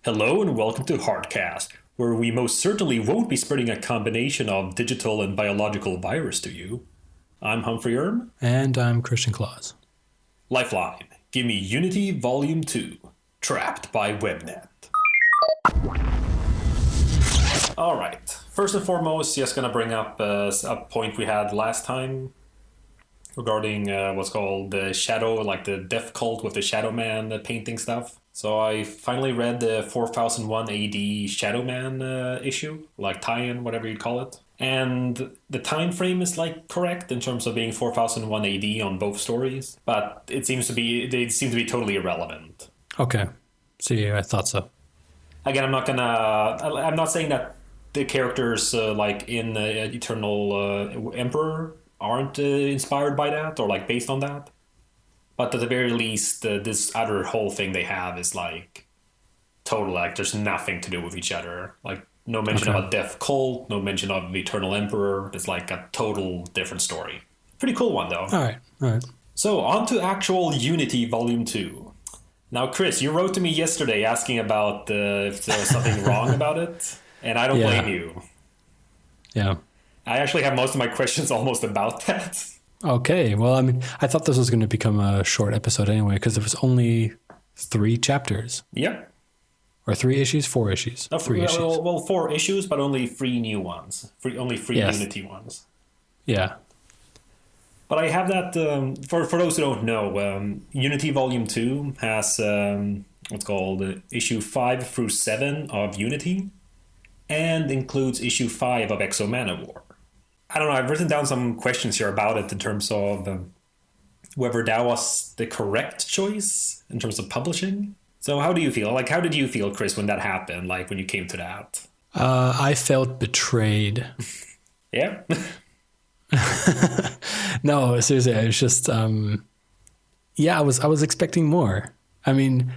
Hello and welcome to Hardcast, where we most certainly won't be spreading a combination of digital and biological virus to you. I'm Humphrey Erm. And I'm Christian Claus. Lifeline, give me Unity Volume 2, Trapped by Webnet. Alright, first and foremost, just gonna bring up a point we had last time regarding what's called the shadow, like the death cult with the Shadow Man painting stuff. So I finally read the 4001 AD Shadow Man issue, like tie-in, whatever you call it. And the time frame is like correct in terms of being 4001 AD on both stories, but they seem to be totally irrelevant. Okay. See, I thought so. Again, I'm not saying that the characters like in Eternal Emperor aren't inspired by that or like based on that. But at the very least, this other whole thing they have is like total, like there's nothing to do with each other. Like no mention of a death cult, no mention of the Eternal Emperor. It's like a total different story. Pretty cool one though. All right. So on to actual Unity Volume 2. Now, Chris, you wrote to me yesterday asking about if there was something wrong about it, and I don't blame you. Yeah. I actually have most of my questions almost about that. Okay. Well, I mean, I thought this was going to become a short episode anyway, because there was only 3 chapters. Yep. Or 3 issues, 4 issues. No, 3 issues. Well, 4 issues, but only 3 new ones. Only 3 Unity ones. Yeah. But I have that, for those who don't know, Unity Volume 2 has what's called issue 5 through 7 of Unity, and includes issue 5 of Exo Manowar. I don't know, I've written down some questions here about it in terms of whether that was the correct choice in terms of publishing. So how do you feel? Like, how did you feel, Chris, when that happened, like when you came to that? I felt betrayed. Yeah? No, seriously, I was just, I was expecting more. I mean,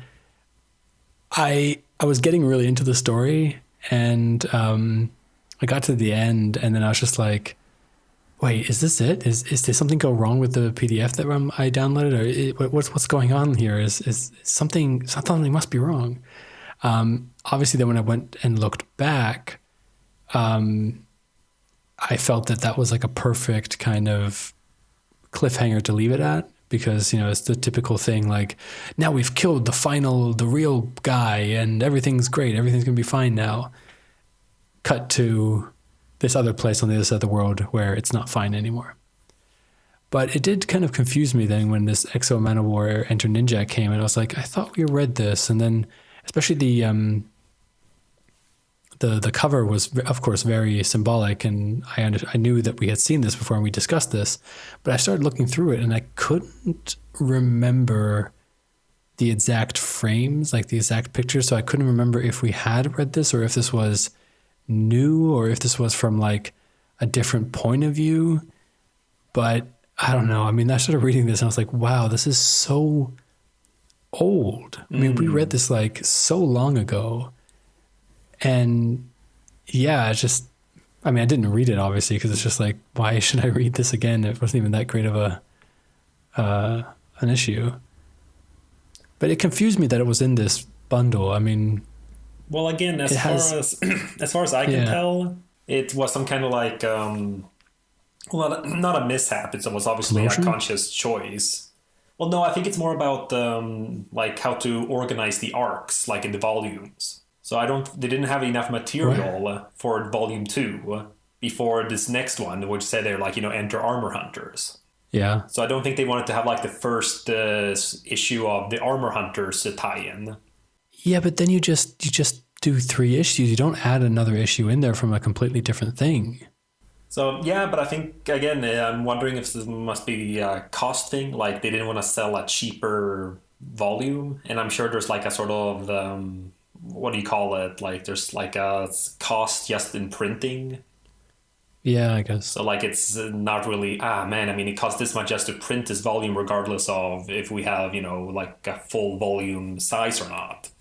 I was getting really into the story, and I got to the end, and then I was just like, wait, is this it? Is there something go wrong with the PDF that I downloaded, or what's going on here? Is something must be wrong? Obviously, then when I went and looked back, I felt that was like a perfect kind of cliffhanger to leave it at, because, you know, it's the typical thing, like, now we've killed the real guy, and everything's great, everything's gonna be fine now. Cut to this other place on the other side of the world where it's not fine anymore. But it did kind of confuse me then when this Exo Manowar Enter Ninja came, and I was like, I thought we read this. And then especially the cover was, of course, very symbolic, and I knew that we had seen this before and we discussed this, but I started looking through it and I couldn't remember the exact frames, like the exact pictures. So I couldn't remember if we had read this or if this was new or if this was from like a different point of view. But I don't know. I mean, I started reading this and I was like, wow, this is so old. I mean, we read this like so long ago. And yeah, it's just, I mean, I didn't read it obviously because it's just like, why should I read this again? It wasn't even that great of an issue. But it confused me that it was in this bundle. I mean, well, again, as far as I can tell, it was some kind of like, well, not a mishap. It was obviously a conscious choice. Well, no, I think it's more about like how to organize the arcs, like in the volumes. So they didn't have enough material for Volume 2 before this next one, which said they're like, you know, enter Armor Hunters. Yeah. So I don't think they wanted to have like the first issue of the Armor Hunters tie-in. Yeah, but then you just do 3 issues. You don't add another issue in there from a completely different thing. So yeah, but I think again, I'm wondering if this must be a cost thing. Like they didn't want to sell a cheaper volume, and I'm sure there's like a sort of what do you call it? Like there's like a cost just in printing. Yeah, I guess. So like it's not really, man, I mean, it costs this much just to print this volume regardless of if we have, you know, like a full volume size or not.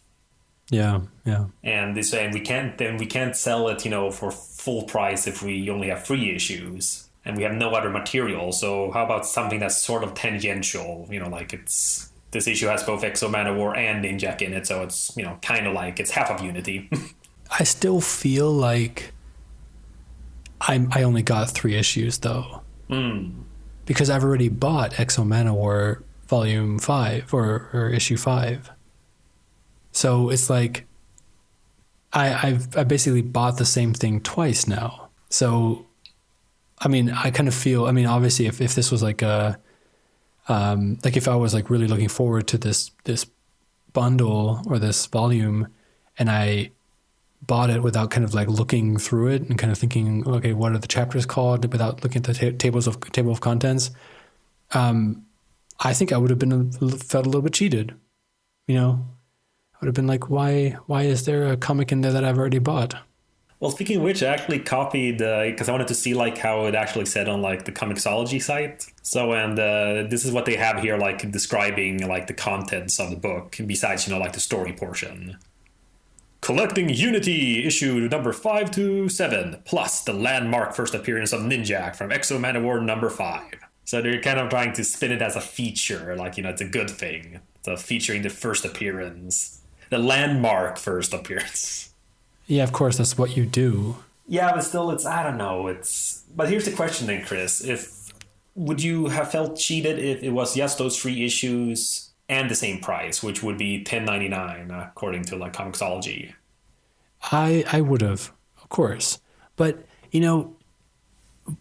Yeah. And we can't sell it, you know, for full price if we only have 3 issues and we have no other material. So how about something that's sort of tangential, you know, like it's this issue has both Exo Manowar and Ninjak in it, so it's, you know, kind of like it's half of Unity. I still feel like I only got 3 issues though, because I've already bought Exo Manowar Volume 5 or Issue 5. So it's like I basically bought the same thing twice now. So I mean, I kind of feel, I mean, obviously if this was like a like if I was like really looking forward to this bundle or this volume, and I bought it without kind of like looking through it and kind of thinking, okay, what are the chapters called, without looking at the table of contents, I think I would have felt a little bit cheated. You know, I would have been like, why is there a comic in there that I've already bought? Well, speaking of which, I actually copied, because I wanted to see like how it actually said on like the Comixology site. So, and this is what they have here, like describing like the contents of the book, besides, you know, like the story portion. Collecting Unity, issue number 5 to 7, plus the landmark first appearance of Ninjak from Exo Manowar number 5. So they're kind of trying to spin it as a feature, like, you know, it's a good thing. So featuring the first appearance, the landmark first appearance. Yeah, of course, that's what you do. Yeah, but still, it's, I don't know, but here's the question then, Chris. Would you have felt cheated if it was just those 3 issues and the same price, which would be $10.99 according to like Comixology? I would have, of course. But, you know,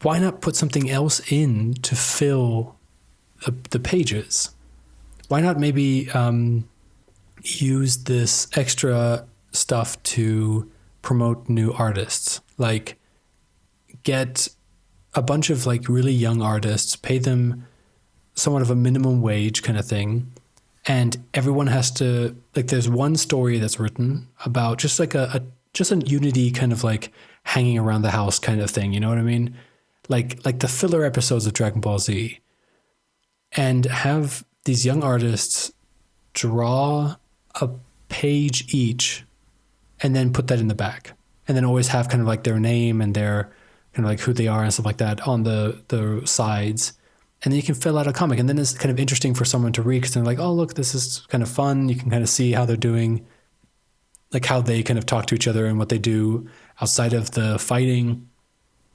why not put something else in to fill the pages? Why not maybe use this extra stuff to promote new artists? Like, get a bunch of like really young artists, pay them somewhat of a minimum wage kind of thing, and everyone has to, like, there's one story that's written about just like just a Unity kind of like hanging around the house kind of thing, you know what I mean? Like the filler episodes of Dragon Ball Z, and have these young artists draw a page each and then put that in the back, and then always have kind of like their name and their kind of like who they are and stuff like that on the sides. And then you can fill out a comic, and then it's kind of interesting for someone to read, because they're like, oh, look, this is kind of fun. You can kind of see how they're doing, like how they kind of talk to each other and what they do outside of the fighting.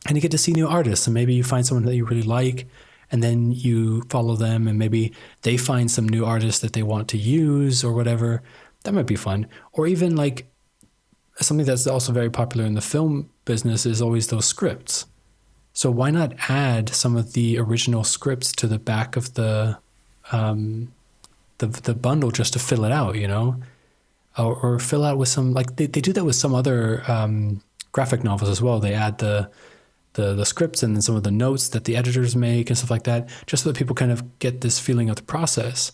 And you get to see new artists, and maybe you find someone that you really like, and then you follow them, and maybe they find some new artists that they want to use or whatever. That might be fun. Or even like something that's also very popular in the film business is always those scripts. So why not add some of the original scripts to the back of the bundle just to fill it out, you know? Or fill out with some, like they do that with some other graphic novels as well. They add the scripts and then some of the notes that the editors make and stuff like that, just so that people kind of get this feeling of the process.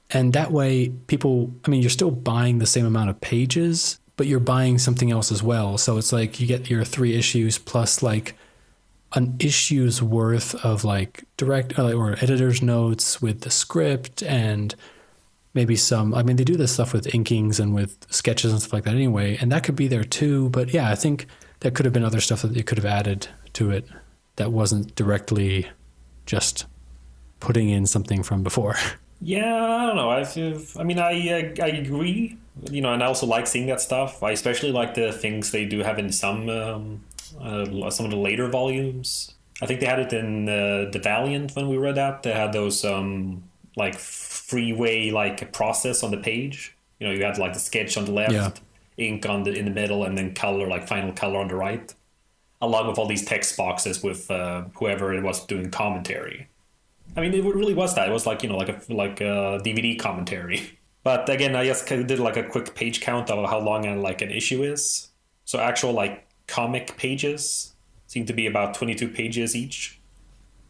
And that way people, I mean, you're still buying the same amount of pages, but you're buying something else as well. So it's like you get your 3 issues plus like an issue's worth of like direct or editor's notes with the script, and maybe some, I mean, they do this stuff with inkings and with sketches and stuff like that anyway, and that could be there too. But yeah, I think there could have been other stuff that you could have added to it that wasn't directly just putting in something from before. Yeah, I don't know. I agree. You know, and I also like seeing that stuff. I especially like the things they do have in some of the later volumes. I think they had it in the Valiant when we read that. They had those like freeway like process on the page. You know, you had like the sketch on the left, ink in the middle, and then color, like final color on the right, along with all these text boxes with whoever it was doing commentary. I mean, it really was that. It was like, you know, like a DVD commentary. But again, I just did like a quick page count of how long an issue is. So actual like comic pages seem to be about 22 pages each.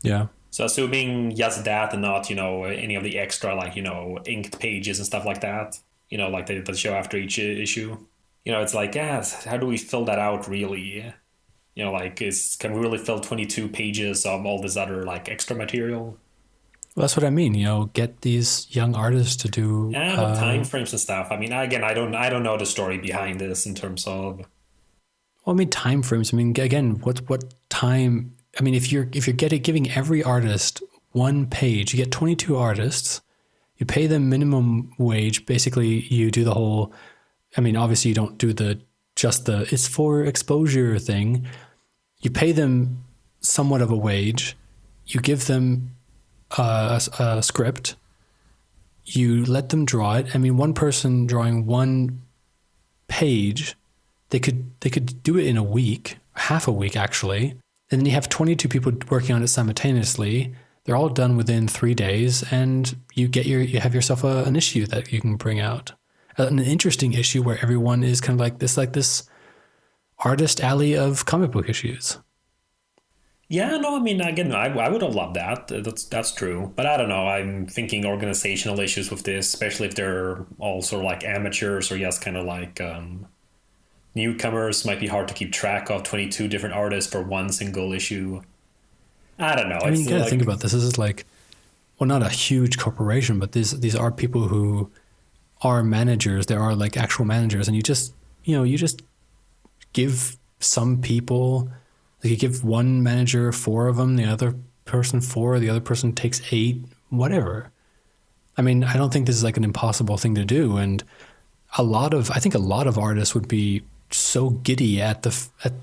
Yeah. So assuming just that and not, you know, any of the extra, like, you know, inked pages and stuff like that, you know, like the show after each issue, you know, it's like, how do we fill that out really? You know, like, can we really fill 22 pages of all this other like extra material? Well, that's what I mean. You know, get these young artists to do. Yeah, but time frames and stuff. I mean, again, I don't know the story behind this in terms of. Well, I mean, time frames. I mean, again, what time? I mean, if you're giving every artist one page, you get 22 artists, You pay them minimum wage. Basically, you do the whole, I mean, obviously you don't do just the it's for exposure thing. You pay them somewhat of a wage. You give them a script. You let them draw it. I mean, one person drawing one page, they could do it in a week, half a week actually. And then you have 22 people working on it simultaneously. They're all done within 3 days, and you have yourself an issue that you can bring out. An interesting issue where everyone is kind of like this artist alley of comic book issues. Yeah, no, I mean, again, I would have loved that. That's true. But I don't know. I'm thinking organizational issues with this, especially if they're all sort of like amateurs or just kind of like newcomers. Might be hard to keep track of 22 different artists for one single issue. I don't know. I mean, you gotta think about this. This is like, well, not a huge corporation, but these are people who are managers. They are like actual managers, and you just give some people. Like you give one manager 4 of them, the other person 4, the other person takes 8, whatever. I mean, I don't think this is like an impossible thing to do. And I think a lot of artists would be so giddy at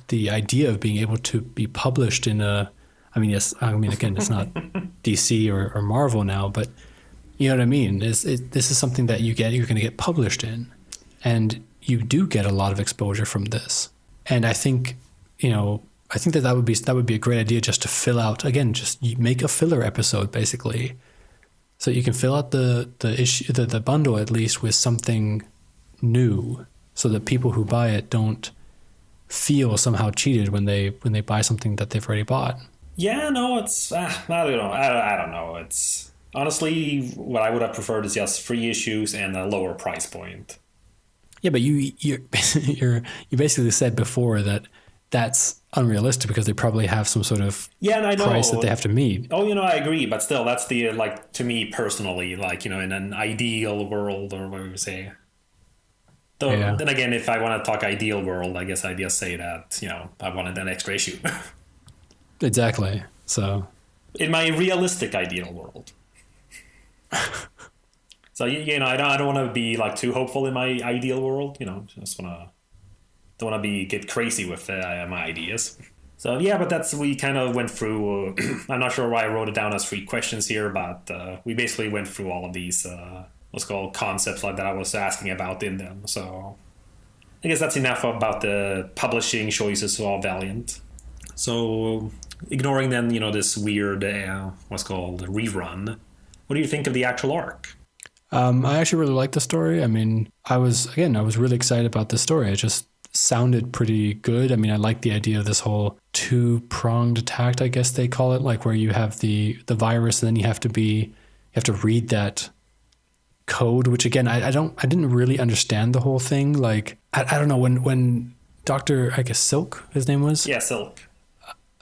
the idea of being able to be published in a, I mean, yes, I mean, again, it's not DC or Marvel now, but you know what I mean? This is something that you're going to get published in, and you do get a lot of exposure from this. And I think, that would be a great idea just to fill out, again, just make a filler episode basically, so you can fill out the issue, the bundle at least with something new, so that people who buy it don't feel somehow cheated when they buy something that they've already bought. Yeah, no, it's I don't know. It's honestly what I would have preferred is just free issues and a lower price point. Yeah, but you basically said before that that's unrealistic because they probably have some sort of price that they have to meet. Oh, I agree, but still, that's the to me personally, in an ideal world, or what we would say. Though, Then again, if I want to talk ideal world, I guess I'd just say that I wanted an extra issue. Exactly. So, in my realistic ideal world. So I don't want to be too hopeful in my ideal world. Just don't want to get crazy with my ideas. So yeah, but we kind of went through. I'm not sure why I wrote it down as 3 questions here, but we basically went through all of these what's called concepts like that I was asking about in them. So I guess that's enough about the publishing choices of Valiant. So ignoring then this weird what's called rerun. What do you think of the actual arc? I actually really liked the story. I mean, I was really excited about the story. It just sounded pretty good. I mean, I like the idea of this whole 2-pronged attack, I guess they call it, like where you have the virus and then you have to read that code, which again, I didn't really understand the whole thing. Like, I don't know, when Dr. I guess Silk, his name was? Yeah, Silk.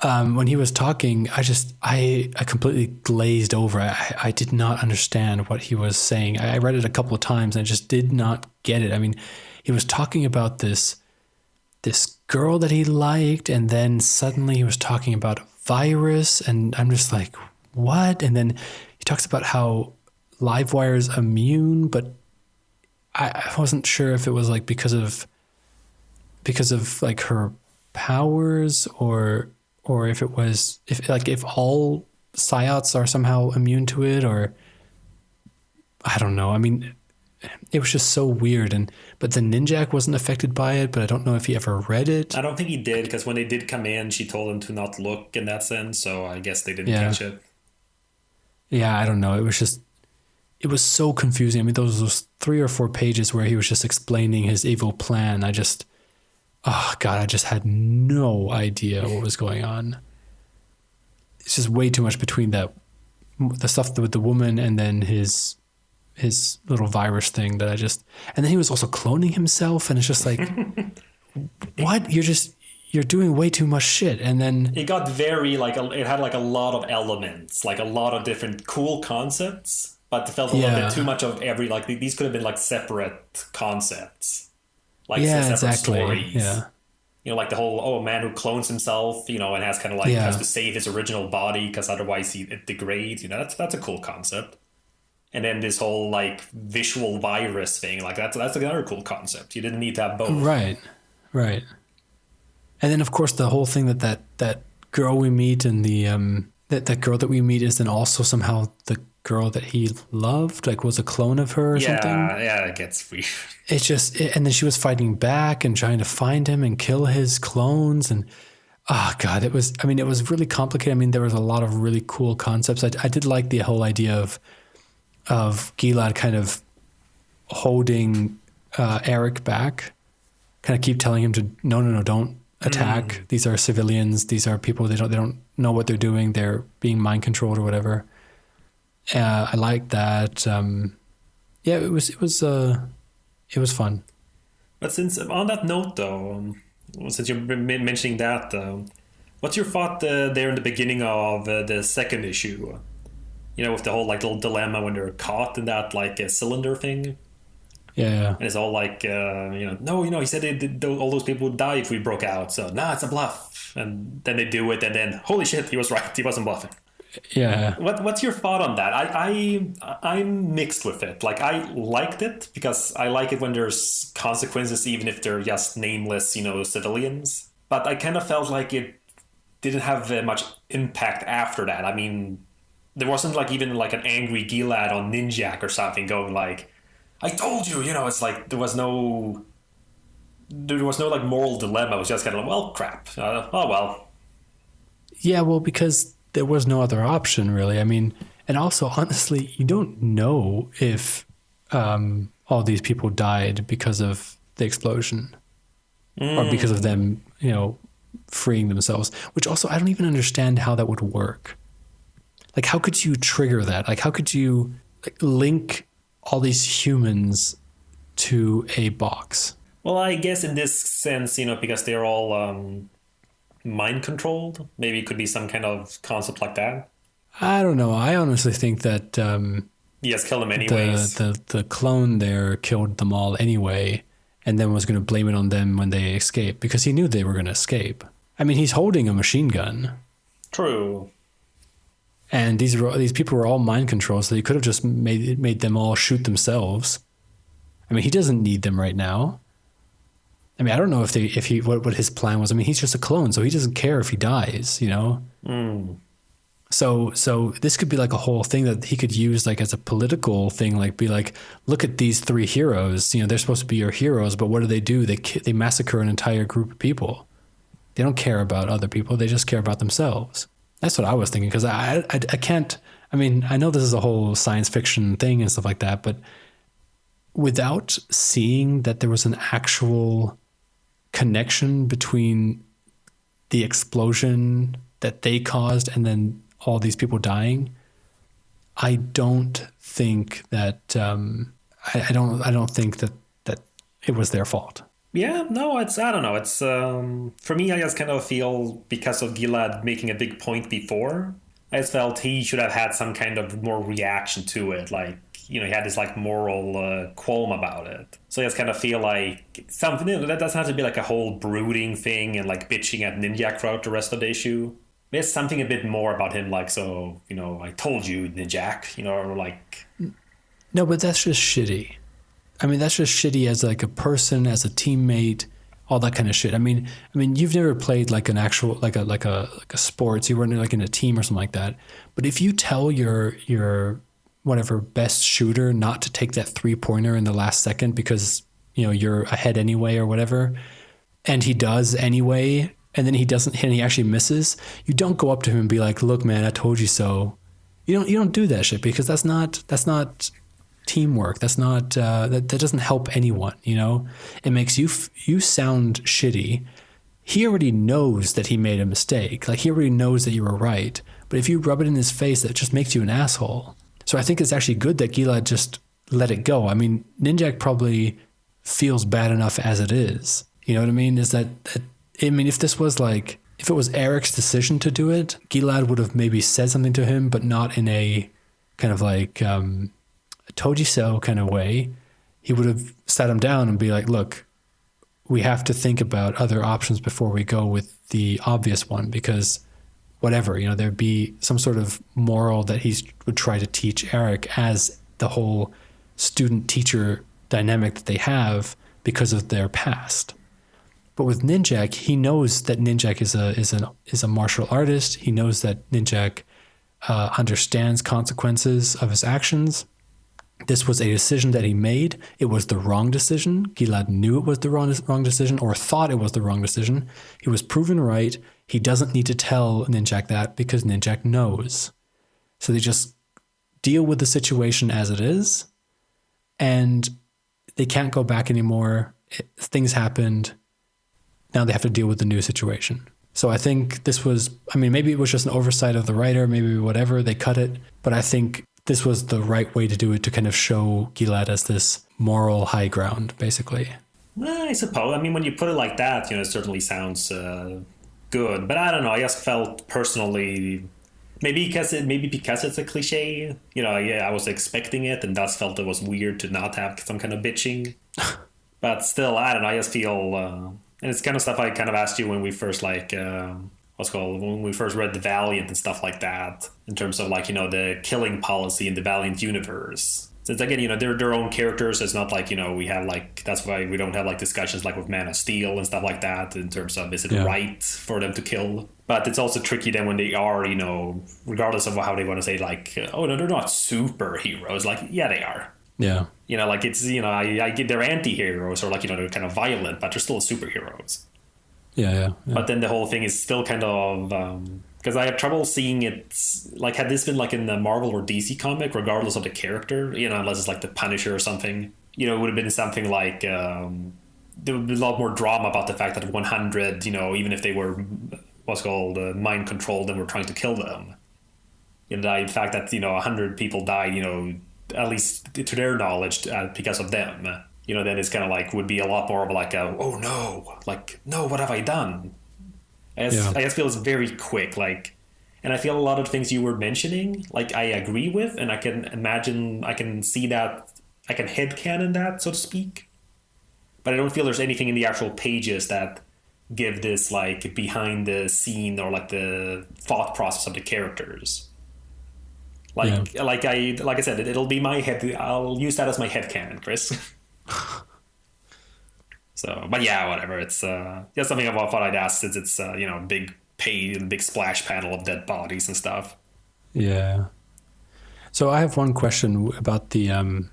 When he was talking, I completely glazed over. I did not understand what he was saying. I read it a couple of times and I just did not get it. I mean, he was talking about this girl that he liked, and then suddenly he was talking about a virus, and I'm just like, what? And then he talks about how Livewire is immune, but I wasn't sure if it was like because of like her powers or if it was if all psiots are somehow immune to it, or I don't know. I mean, it was just so weird, but the Ninjak wasn't affected by it, but I don't know if he ever read it. I don't think he did, because when they did come in, she told him to not look in that sense, so I guess they didn't catch it. Yeah, I don't know. It was so confusing. I mean, those 3 or 4 pages where he was just explaining his evil plan. I just had no idea what was going on. It's just way too much between the stuff with the woman and then his little virus thing that and then he was also cloning himself, and it's just like, what? You're doing way too much shit. And then it got very it had a lot of elements, a lot of different cool concepts, but it felt a little bit too much of every, these could have been separate concepts, separate exactly. Stories. Yeah. The whole, a man who clones himself, and has kind of has to save his original body because otherwise it degrades. That's a cool concept. and then this whole like visual virus thing. Like that's another cool concept. You didn't need to have both. Right. And then of course the whole thing that girl we meet and the that girl that we meet is then also somehow the girl that he loved, like was a clone of her or something. Yeah, it gets weird. It's just, and then she was fighting back and trying to find him and kill his clones. And oh God, it was really complicated. I mean, there was a lot of really cool concepts. I did like the whole idea of Gilad kind of holding Eric back, kind of keep telling him to, no, don't attack. These are civilians. These are people. They don't know what they're doing. They're being mind controlled or whatever. I liked that. Yeah, it was fun. But since on that note, though, since you're mentioning that, what's your thought there in the beginning of the second issue? You know, with the whole like little dilemma when they're caught in that like cylinder thing. Yeah. And it's all like, no, he said all those people would die if we broke out. So, it's a bluff. And then they do it, and then, holy shit, he was right. He wasn't bluffing. Yeah. What's your thought on that? I'm mixed with it. Like, I liked it because I like it when there's consequences, even if they're just nameless, civilians. But I kind of felt like it didn't have much impact after that. I mean, there wasn't like even like an angry Gilad on Ninjak or something going like, I told you, it's like there was no like moral dilemma. It was just kind of like, well, crap. Oh, well. Yeah, well, because there was no other option, really. I mean, and also, honestly, you don't know if all these people died because of the explosion or because of them, freeing themselves, which also I don't even understand how that would work. Like, how could you trigger that? Like, how could you link all these humans to a box? Well, I guess in this sense, because they're all mind controlled, maybe it could be some kind of concept like that. I don't know. I honestly think that he has killed them anyways. The clone there killed them all anyway, and then was going to blame it on them when they escaped because he knew they were going to escape. I mean, he's holding a machine gun. True. And these people were all mind controlled, so he could have just made them all shoot themselves. I mean, he doesn't need them right now. I mean, I don't know what his plan was. I mean, he's just a clone, so he doesn't care if he dies, So this could be like a whole thing that he could use like as a political thing, like be like, look at these three heroes. They're supposed to be your heroes, but what do? They massacre an entire group of people. They don't care about other people. They just care about themselves. That's what I was thinking, because I can't. I mean, I know this is a whole science fiction thing and stuff like that, but without seeing that there was an actual connection between the explosion that they caused and then all these people dying, I don't think that I don't think that it was their fault. Yeah, no, I don't know. It's for me, I just kind of feel because of Gilad making a big point before, I just felt he should have had some kind of more reaction to it. Like, he had this like moral qualm about it. So I just kind of feel like something that doesn't have to be like a whole brooding thing and like bitching at Ninjak throughout the rest of the issue. There's something a bit more about him, like, so, I told you, Ninjak, or like. No, but that's just shitty. I mean, that's just shitty as like a person, as a teammate, all that kind of shit. I mean, you've never played like an actual like a sports. You weren't like in a team or something like that. But if you tell your whatever best shooter not to take that 3-pointer in the last second because you're ahead anyway or whatever, and he does anyway, and then he doesn't hit and he actually misses, you don't go up to him and be like, "Look, man, I told you so." You don't do that shit, because that's not teamwork. That's not that doesn't help anyone. It makes you sound shitty. He already knows that he made a mistake. Like, he already knows that you were right. But if you rub it in his face, that just makes you an asshole. So I think it's actually good that Gilad just let it go. I mean, Ninjak probably feels bad enough as it is. You know what I mean? If it was Eric's decision to do it, Gilad would have maybe said something to him, but not in a kind of like told you so kind of way. He would have sat him down and be like, "Look, we have to think about other options before we go with the obvious one, because whatever, there'd be some sort of moral that he would try to teach Eric as the whole student-teacher dynamic that they have because of their past. But with Ninjak, he knows that Ninjak is a martial artist. He knows that Ninjak understands consequences of his actions. This was a decision that he made. It was the wrong decision. Gilad knew it was the wrong decision, or thought it was the wrong decision. He was proven right. He doesn't need to tell Ninjak that because Ninjak knows. So they just deal with the situation as it is, and they can't go back anymore. Things happened. Now they have to deal with the new situation. So I think this was, I mean, maybe it was just an oversight of the writer, maybe whatever, they cut it. But I think this was the right way to do it, to kind of show Gilad as this moral high ground, basically. I suppose. I mean, when you put it like that, it certainly sounds good. But I don't know. I just felt personally, maybe because it's a cliche. I was expecting it, and thus felt it was weird to not have some kind of bitching. But still, I don't know. I just feel, and it's kind of stuff I kind of asked you when we first when we first read the Valiant and stuff like that, in terms of the killing policy in the Valiant universe. So it's again, they're their own characters. It's not like, we have that's why we don't have discussions like with Man of Steel and stuff like that, in terms of is it right for them to kill. But it's also tricky then when they are, regardless of how they want to say, oh no, they're not superheroes. Yeah, they are. Yeah. It's, I get they're anti-heroes, or they're kind of violent, but they're still superheroes. Yeah. But then the whole thing is still kind of, because I have trouble seeing it, had this been in the Marvel or DC comic, regardless of the character, unless it's the Punisher or something, it would have been something like, there would be a lot more drama about the fact that 100, even if they were, mind controlled and were trying to kill them. The fact that, 100 people died, at least to their knowledge, because of them. Then it's kind of would be a lot more of oh no, no, what have I done? I just feel it's very quick, and I feel a lot of things you were mentioning, I agree with, and I can imagine, I can see that, I can headcanon that, so to speak. But I don't feel there's anything in the actual pages that give this behind the scene or the thought process of the characters. Like I said, it'll be my head. I'll use that as my headcanon, Chris. So, but yeah, whatever. It's just something I thought I'd ask, since it's big splash panel of dead bodies and stuff. Yeah. So I have one question about the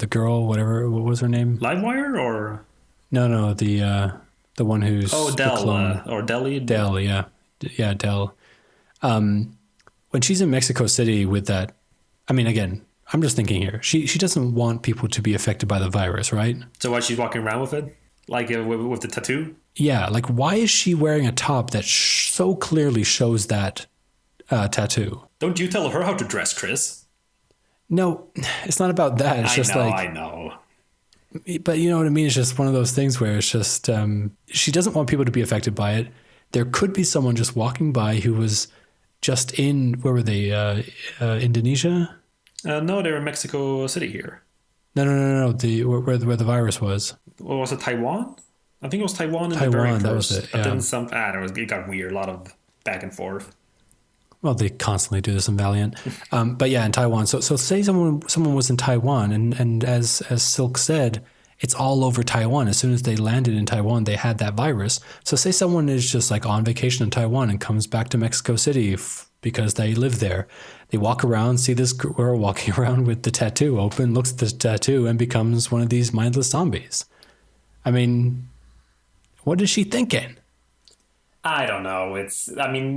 girl, whatever. What was her name? Livewire or no, the one who's Del or Deli. Del, yeah, Del. When she's in Mexico City with that, I mean, again, I'm just thinking here. She doesn't want people to be affected by the virus, right? So why she's walking around with it? With the tattoo? Yeah, why is she wearing a top that so clearly shows that tattoo? Don't you tell her how to dress, Chris. No, it's not about that. It's I know. But you know what I mean? It's just one of those things where it's just, she doesn't want people to be affected by it. There could be someone just walking by who was just in, where were they? Indonesia? No, they're in Mexico City here. No. Where the virus was. Well, was it Taiwan? I think it was Taiwan in the very first. That was it. Yeah. But then it got weird. A lot of back and forth. Well, they constantly do this in Valiant. But yeah, in Taiwan. So say someone was in Taiwan, and as Silk said, it's all over Taiwan. As soon as they landed in Taiwan, they had that virus. So say someone is just on vacation in Taiwan and comes back to Mexico City because they live there. They walk around, see this girl walking around with the tattoo open, looks at the tattoo, and becomes one of these mindless zombies. I mean, what is she thinking? I don't know.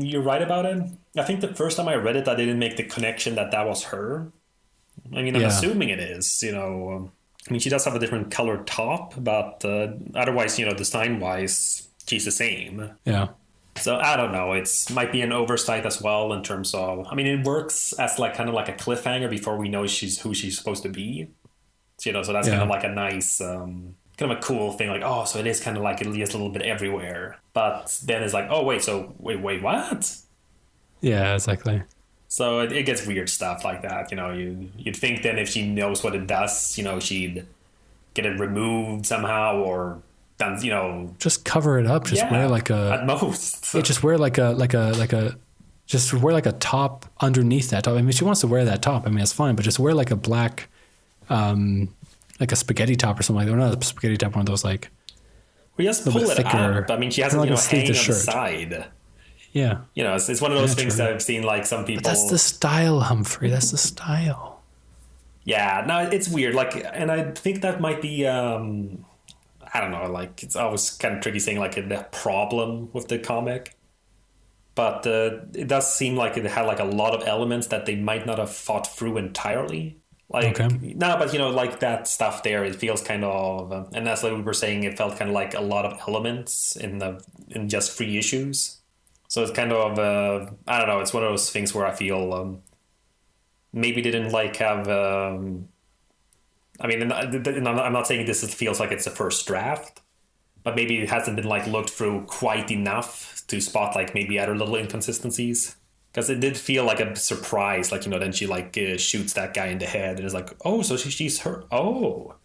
You're right about it. I think the first time I read it, I didn't make the connection that was her. I'm assuming it is, she does have a different colored top, but otherwise, design-wise, she's the same. Yeah. So I don't know. It might be an oversight as well, in terms of, it works as kind of like a cliffhanger before we know who she's supposed to be. So that's kind of a nice, kind of a cool thing. So it is kind of it is a little bit everywhere. But then it's wait, what? Yeah, exactly. So it gets weird stuff like that. You'd think then if she knows what it does, she'd get it removed somehow, or done, just cover it up. Just wear at most. Yeah, just wear a Just wear like a top underneath that top. I mean, she wants to wear that top. I mean, it's fine, but just wear like a black, like a spaghetti top or something like that. Or not a spaghetti top, one of those like. We just pull it up. I mean, she has it, hanging on the side. Yeah. It's one of those things that I've seen like some people. But that's the style, Humphrey. That's the style. Yeah, no, it's weird. Like, and I think that might be, I don't know, like, it's always kind of tricky saying like a problem with the comic. But it does seem like it had like a lot of elements that they might not have thought through entirely. Like, no, but like that stuff there, it feels kind of, and that's like we were saying, it felt kind of like a lot of elements in just 3 issues. So it's kind of, I don't know, it's one of those things where I feel maybe didn't like have, I mean, I'm not saying this feels like it's the first draft, but maybe it hasn't been like looked through quite enough to spot like maybe other little inconsistencies. Because it did feel like a surprise, like, then she like shoots that guy in the head and it's like, oh, so she's hurt. Oh.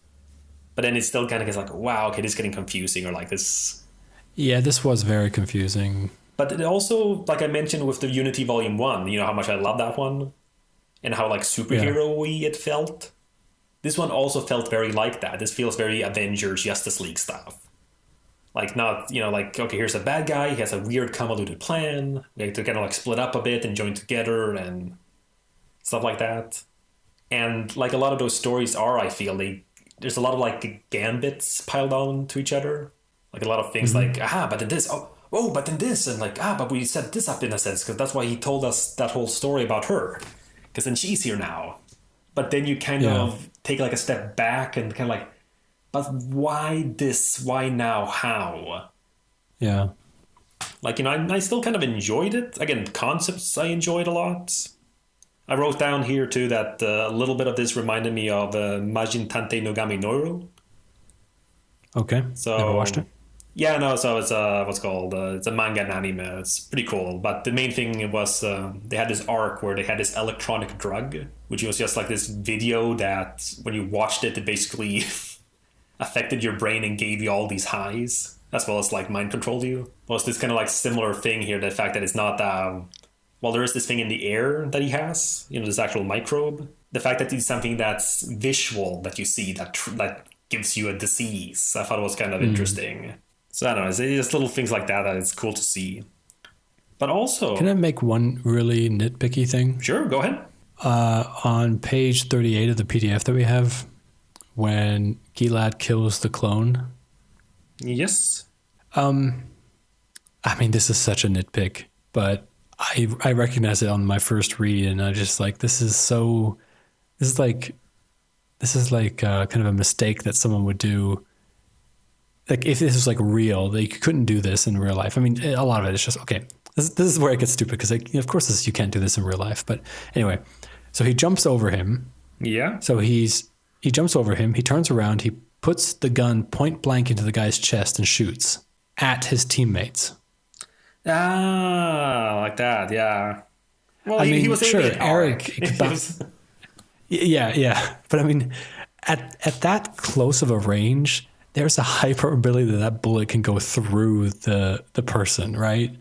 But then it still kind of gets like, wow, okay, this is getting confusing, or like this. Yeah, this was very confusing. But it also, like I mentioned with the Unity Volume 1, how much I love that one and how like superhero-y it felt. This one also felt very like that. This feels very Avengers, Justice League stuff. Like not, like, okay, here's a bad guy. He has a weird convoluted plan. We have to kind of like split up a bit and join together and stuff like that. And like a lot of those stories are, I feel, there's a lot of like gambits piled on to each other. Like a lot of things like, but then this, but then this, and like, but we set this up in a sense because that's why he told us that whole story about her. Because then she's here now. But then you kind of take like a step back and kind of like, but why this? Why now? How? Yeah. Like, I still kind of enjoyed it. Again, concepts I enjoyed a lot. I wrote down here, too, that a little bit of this reminded me of Majin Tantei no Gami Noiro. Okay. So, never watched it. Yeah, no, so it's it's a manga and anime. It's pretty cool. But the main thing was they had this arc where they had this electronic drug, which was just like this video that when you watched it, it basically affected your brain and gave you all these highs, as well as like mind controlled you. Well, it's this kind of like similar thing here, the fact that it's not, there is this thing in the air that he has, this actual microbe. The fact that it's something that's visual that you see that gives you a disease, I thought it was kind of interesting. So I don't know, it's just little things like that it's cool to see. But also... Can I make one really nitpicky thing? Sure, go ahead. On page 38 of the PDF that we have, when Gilad kills the clone. Yes. I mean, this is such a nitpick, but I recognize it on my first read, and I just like, this is like kind of a mistake that someone would do. Like if this was like real, they couldn't do this in real life. I mean, a lot of it is just, okay, this is where it gets stupid because of course you can't do this in real life. But anyway, so he jumps over him. Yeah. So he jumps over him. He turns around. He puts the gun point blank into the guy's chest and shoots at his teammates. Like that. Yeah. Well, I mean, he was sure, Eric. Yeah. But I mean, at that close of a range, there's a high probability that bullet can go through the person, right?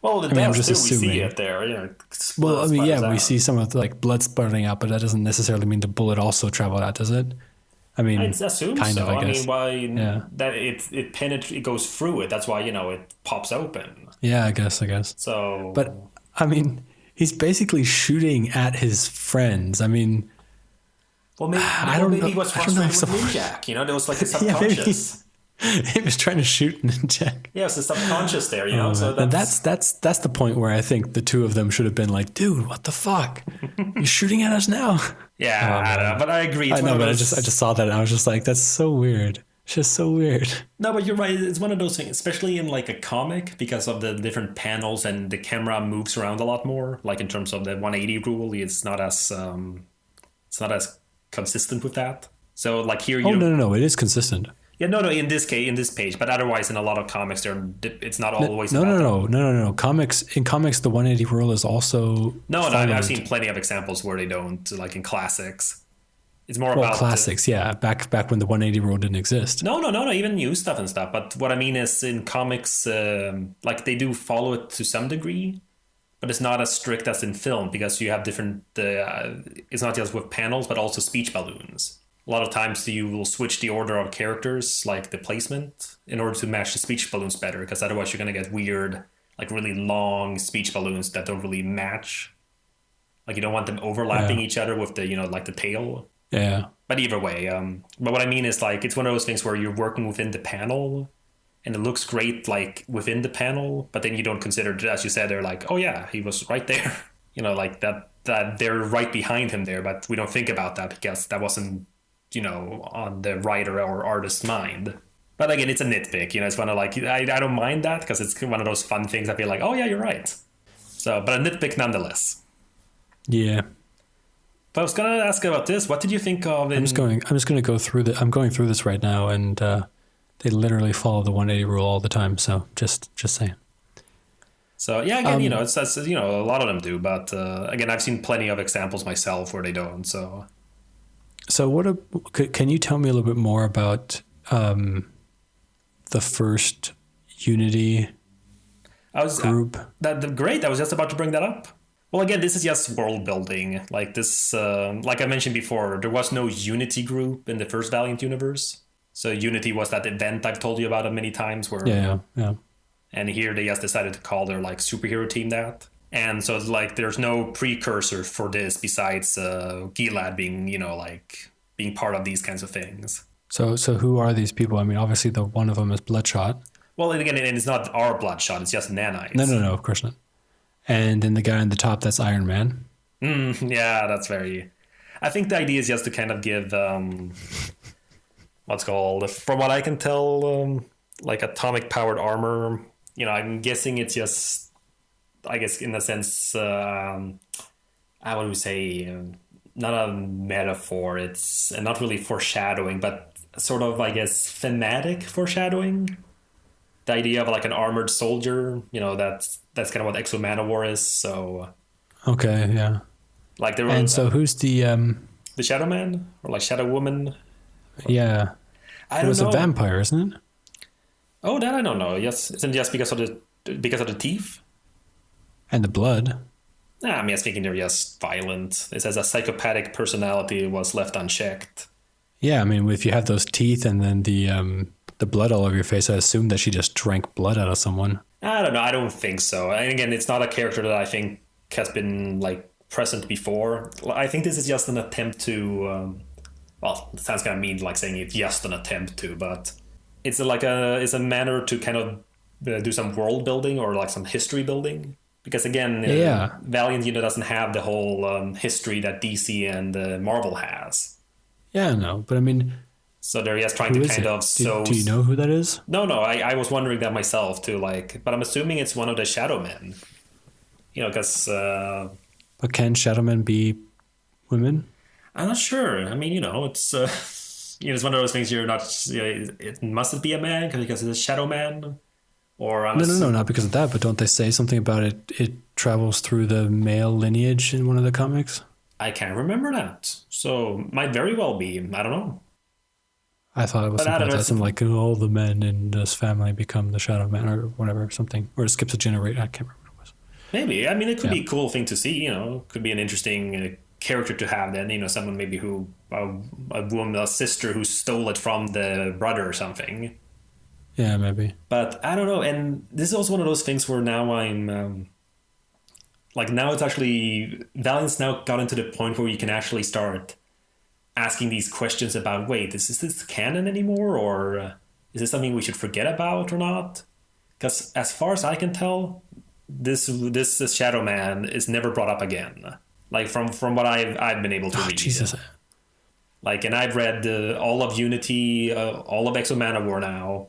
Well, I'm just assuming. We see it there, Well, I mean, yeah, we see some of the like blood spurting out, but that doesn't necessarily mean the bullet also traveled out, does it? I mean, I'd assume kind so. of, I guess. That it goes through it. That's why it pops open. Yeah, I guess. So, but I mean, he's basically shooting at his friends. I mean, well, maybe he was frustrated with Ninjak. There was like a subconscious. He was trying to shoot Ninjak. Yeah, it's the subconscious there, So that's the point where I think the two of them should have been like, dude, what the fuck? You're shooting at us now. Yeah, I don't know, but I agree. I know, but I just saw that and I was just like, that's so weird. It's just so weird. No, but you're right. It's one of those things, especially in like a comic, because of the different panels and the camera moves around a lot more. Like in terms of the 180 rule, it's not as consistent with that. So like here, no, it is consistent. Yeah, no, in this page, but otherwise in a lot of comics, it's not always. No. In comics, the 180 rule is also. No, I've seen plenty of examples where they don't, like in classics. It's more about classics, yeah. Back when the 180 rule didn't exist. No, even new stuff and stuff. But what I mean is in comics, like they do follow it to some degree, but it's not as strict as in film because you have different. It's not just with panels, but also speech balloons. A lot of times you will switch the order of characters, like the placement, in order to match the speech balloons better, because otherwise you're going to get weird, like really long speech balloons that don't really match. Like you don't want them overlapping each other with the, like the tail. Yeah. But either way, but what I mean is like, it's one of those things where you're working within the panel and it looks great like within the panel, but then you don't consider, as you said, they're like, oh yeah, he was right there. Like that they're right behind him there, but we don't think about that because that wasn't, on the writer or artist's mind. But again, it's a nitpick, it's one of like, I don't mind that because it's one of those fun things I feel like, oh yeah, you're right. So, but a nitpick nonetheless. Yeah. But I was gonna ask about this. What did you think of? I'm just gonna go through I'm going through this right now, and they literally follow the 180 rule all the time. So just saying. So yeah, again, it's a lot of them do, but again, I've seen plenty of examples myself where they don't. So can you tell me a little bit more about the first Unity group? Great. I was just about to bring that up. Well, again, this is just world building. Like this, like I mentioned before, there was no Unity group in the first Valiant universe. So Unity was that event I've told you about many times where yeah. And here they just decided to call their like superhero team that. And so it's like there's no precursor for this besides Gilad being, being part of these kinds of things. So who are these people? I mean, obviously the one of them is Bloodshot. Well, and again, and it's not our Bloodshot, it's just nanites. No, of course not. And then the guy on the top, that's Iron Man. Yeah, that's very... I think the idea is just to kind of give, what's called, from what I can tell, like atomic-powered armor. I'm guessing it's just, I guess in a sense, I would say, not a metaphor. It's not really foreshadowing, but sort of, I guess, thematic foreshadowing. The idea of like an armored soldier, that's kind of what Exo Manowar is. So okay, yeah. Like there and so who's the Shadow Man or like Shadow Woman? Yeah, I don't know. It was a vampire, isn't it? Oh, that I don't know. Yes, isn't it just because of the teeth and the blood? Nah, I was thinking they're just violent. It says a psychopathic personality was left unchecked. Yeah, I mean, if you have those teeth and then the blood all over your face, I assume that she just drank blood out of someone. I don't know. I don't think so. And again, it's not a character that I think has been like present before. I think this is just an attempt to, well, it sounds kind of mean like saying it's just an attempt to, but it's a manner to kind of do some world building or like some history building. Because again, Valiant doesn't have the whole history that DC and Marvel has. Yeah, no, but I mean... So they're just trying to kind of do you know who that is? No, I was wondering that myself too. But I'm assuming it's one of the Shadow Men. Because. But can Shadow Men be women? I'm not sure. I mean, it's it's one of those things you're not. It must be a man because it's a Shadow Man, or no, not because of that. But don't they say something about it? It travels through the male lineage in one of the comics. I can't remember that, so might very well be. I don't know. I thought it was something like all the men in this family become the Shadow Man or whatever, something, or it skips a generation. I can't remember what it was. Maybe. I mean, it could be a cool thing to see, could be an interesting character to have then, someone maybe who, a sister who stole it from the brother or something. Yeah, maybe. But I don't know. And this is also one of those things where now I'm, now it's actually, Valiant's now gotten to the point where you can actually start asking these questions about, wait, is this canon anymore, or is this something we should forget about or not? Because as far as I can tell, this Shadow Man is never brought up again. Like from what I've been able to read. Jesus. And I've read all of Unity, all of Exo Manowar now,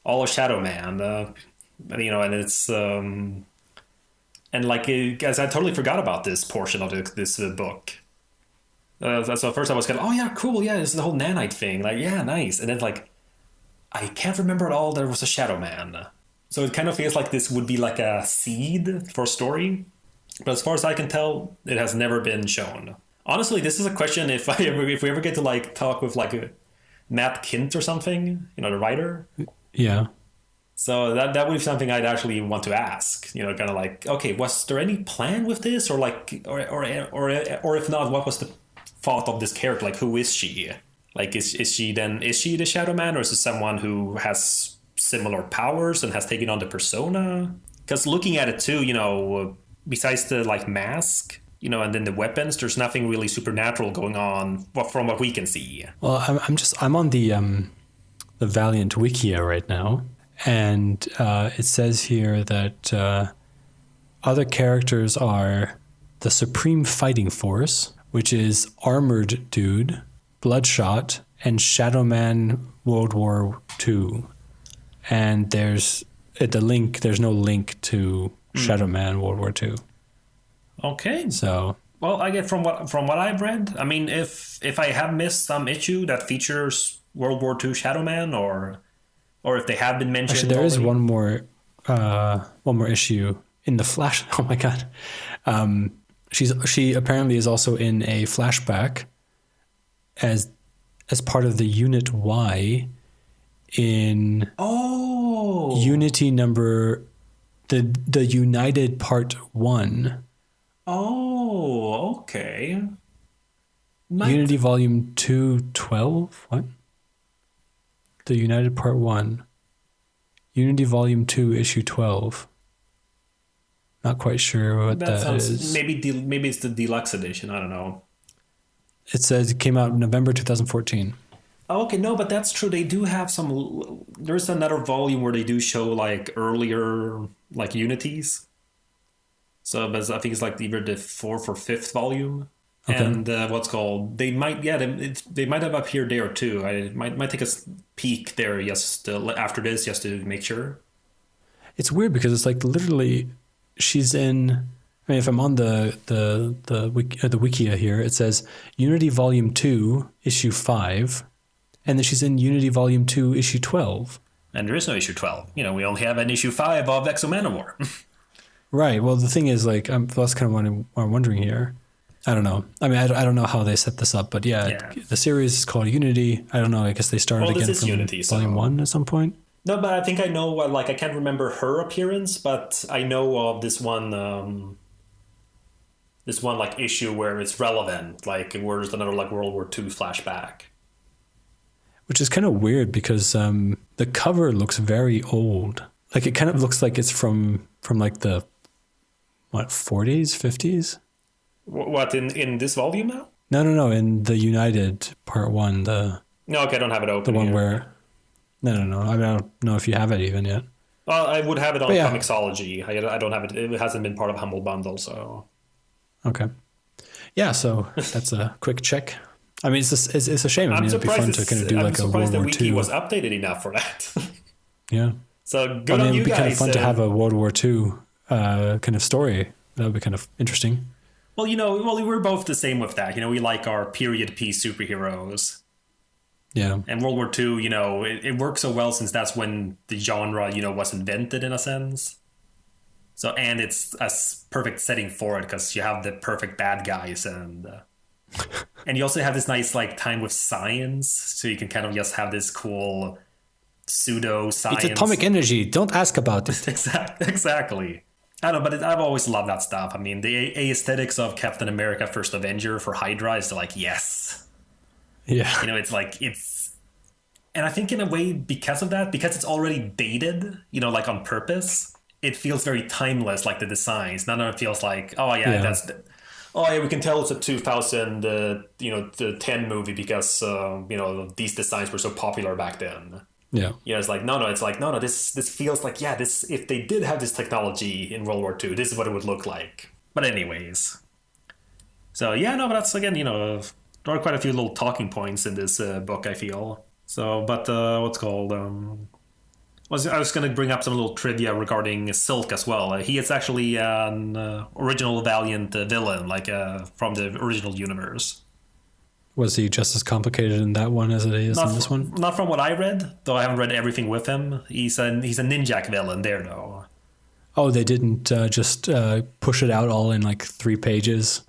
all of Shadow Man, and it's and guys, I totally forgot about this portion of this book. So first I was kind of, oh yeah, cool, yeah, this is the whole nanite thing, yeah, nice. And then I can't remember at all there was a Shadow Man. So it kind of feels like this would be like a seed for a story. But as far as I can tell, it has never been shown. Honestly, this is a question if we ever get to talk with Matt Kint or something, the writer. Yeah. So that would be something I'd actually want to ask. You know, kind of like, okay, was there any plan with this, or like, or if not, what was the thought of this character? Like, who is she? Like, is she the Shadow Man, or is it someone who has similar powers and has taken on the persona? Because looking at it too, you know, besides the like mask, you know, and then the weapons, there's nothing really supernatural going on from what we can see. Well, I'm on the Valiant Wikia right now, and it says here that other characters are the Supreme Fighting Force, which is Armored Dude, Bloodshot, and Shadow Man World War II. And there's no link to Shadow Man World War II. Okay. So, well, I get from what I've read. I mean, if I have missed some issue that features World War II Shadow Man, or if they have been mentioned. Actually, there is one more issue in the Flash. Oh my god, she apparently is also in a flashback as part of the Unit Y in Unity number the United Part 1. Oh, okay. Unity Volume 212? What? The United Part 1. Unity Volume 2, Issue 12. Not quite sure what that is. Maybe it's the deluxe edition. I don't know. It says it came out in November 2014. Oh, okay, no, but that's true. They do have some. There's another volume where they do show like earlier like unities. So, but I think it's like either the 4th or 5th volume. Okay. And what's called? They might have appeared there too. I might take a peek there just after this, just to make sure. It's weird because it's like literally, she's in. I mean, if I'm on the Wikia here, it says Unity Volume 2, Issue 5, and then she's in Unity Volume 2, Issue 12. And there is no Issue 12. You know, we only have an Issue 5 of Exo-Manowar. Right. Well, the thing is, like, that's kind of what I'm wondering here. I don't know. I mean, I don't know how they set this up, but yeah. The series is called Unity. I don't know. I guess they started again from Unity, Volume 1 at some point. No, but I think I know. Like, I can't remember her appearance, but I know of this one. This one like issue where it's relevant, like where there's another like World War II flashback. Which is kind of weird because the cover looks very old. Like it kind of looks like it's from like the 40s, 50s. What in this volume now? No. In the United Part 1, the. No, okay, I don't have it open. The one here. where. No. I mean, I don't know if you have it even yet. Well, I would have it on Comixology. I don't have it. It hasn't been part of Humble Bundle, so. Okay. Yeah, so that's a quick check. I mean, it's a shame. I mean, it'd be fun to kind of do like a World War II. I'm surprised the wiki was updated enough for that. Yeah. So good on you guys. It'd be kind of fun to have a World War II kind of story. That would be kind of interesting. Well, we're both the same with that. You know, we like our period piece superheroes. Yeah. And World War II, you know, it works so well since that's when the genre, you know, was invented in a sense. So, and it's a perfect setting for it because you have the perfect bad guys and you also have this nice like time with science, so you can kind of just have this cool pseudo science. It's atomic energy. Don't ask about it. Exactly. I don't know, but I've always loved that stuff. I mean, the aesthetics of Captain America: First Avenger for Hydra is like yes. Yeah. You know, it's like and I think in a way because of that, because it's already dated, you know, like on purpose. It feels very timeless, like the designs. None of it feels like, we can tell it's a 2010 movie because these designs were so popular back then. Yeah, it's like no. This feels like this. If they did have this technology in World War II, this is what it would look like. But anyways, so but that's again, there are quite a few little talking points in this book. I feel so, but what's called. I was going to bring up some little trivia regarding Silk as well. He is actually an original Valiant villain, like from the original universe. Was he just as complicated in that one as it is in this one? Not from what I read, though I haven't read everything with him. He's a Ninjak villain there, though. Oh, they didn't just push it out all in like 3 pages?